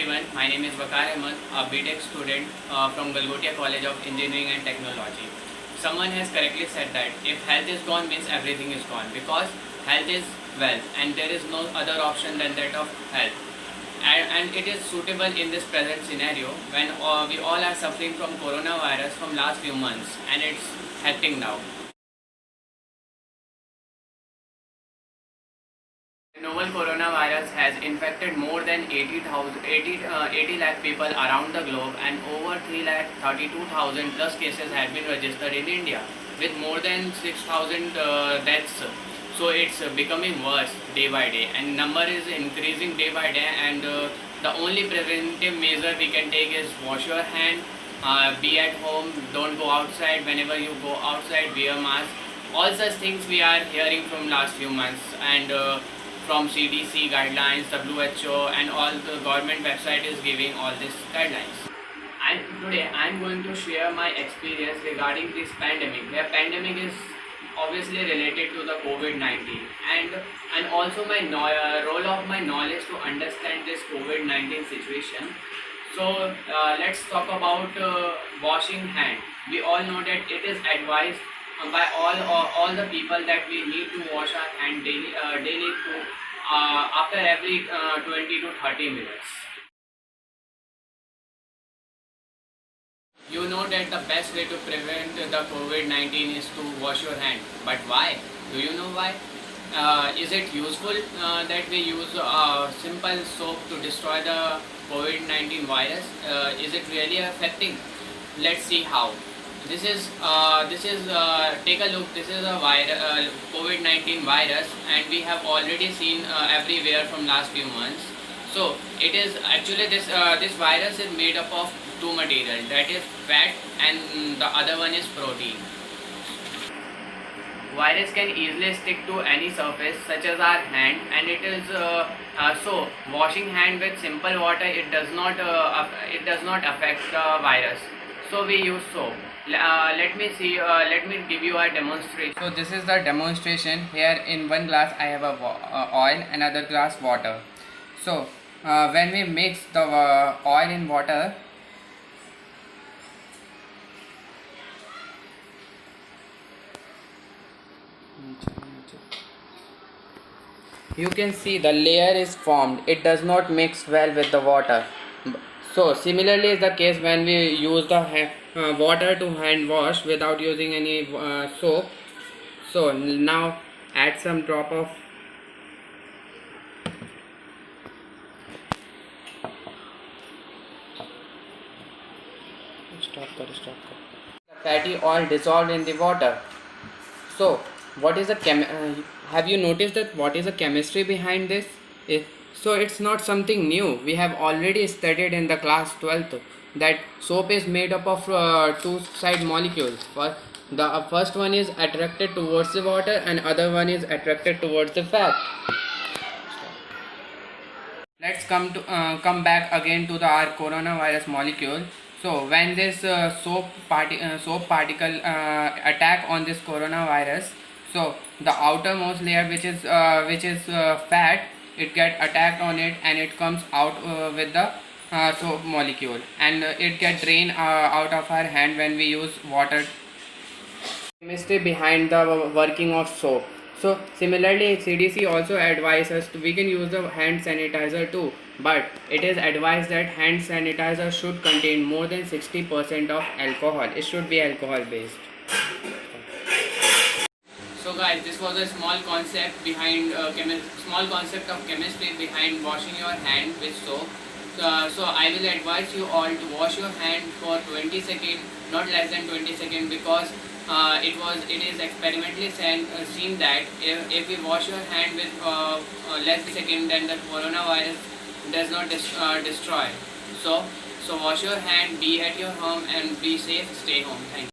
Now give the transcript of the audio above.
everyone, my name is Waqar Ahmed, a BTech student from Galgotia College of Engineering and Technology. Someone has correctly said that if health is gone means everything is gone, because health is wealth and there is no other option than that of health. And it is suitable in this present scenario when we all are suffering from coronavirus from last few months and it's helping now. The novel coronavirus has infected more than 80 lakh people around the globe, and over 3 lakh 32,000 plus cases have been registered in India with more than 6,000 deaths. So it's becoming worse day by day and number is increasing day by day, and the only preventive measure we can take is wash your hand, be at home, don't go outside. Whenever you go outside, wear mask. All such things we are hearing from last few months, and from CDC guidelines, WHO, and all the government website is giving all these guidelines. And today I am going to share my experience regarding this pandemic. The pandemic is obviously related to the COVID-19, and also my role of my knowledge to understand this COVID-19 situation. So let's talk about washing hand. We all know that it is advised by all the people that we need to wash our hand daily to after every 20 to 30 minutes. You know that the best way to prevent the COVID-19 is to wash your hand. But why? Do you know why? Is it useful that we use simple soap to destroy the COVID-19 virus? Is it really affecting? Let's see how. This is take a look. This is a COVID-19 virus, and we have already seen everywhere from last few months. So it is actually this virus is made up of two material, that is fat and the other one is protein. Virus can easily stick to any surface such as our hand, and it is so washing hand with simple water, it does not affect the virus. So we use soap. Let me give you a demonstration. So this is the demonstration. Here in one glass I have a oil, another glass water. So when we mix the oil in water, you can see the layer is formed. It does not mix well with the water. So similarly is the case when we use the water to hand wash without using any soap. So now add some drop of the fatty oil dissolved in the water. So what is the have you noticed that what is the chemistry behind this? So it's not something new. We have already studied in the class 12th that soap is made up of two side molecules. The first one is attracted towards the water and other one is attracted towards the fat. Let's come back again to our coronavirus molecule. So when this soap particle attack on this coronavirus, so the outermost layer which is fat, it get attacked on it and it comes out with the soap molecule, and it get drained out of our hand when we use water. Chemistry behind the working of soap. So similarly CDC also advises we can use the hand sanitizer too, but it is advised that hand sanitizer should contain more than 60% of alcohol. It should be alcohol based. So guys, this was a small concept behind small concept of chemistry behind washing your hand with soap. So I will advise you all to wash your hand for 20 seconds, not less than 20 seconds, because it is experimentally seen that if we wash your hand with less second, then the coronavirus does not destroy. So wash your hand, be at your home and be safe, stay home. Thank you.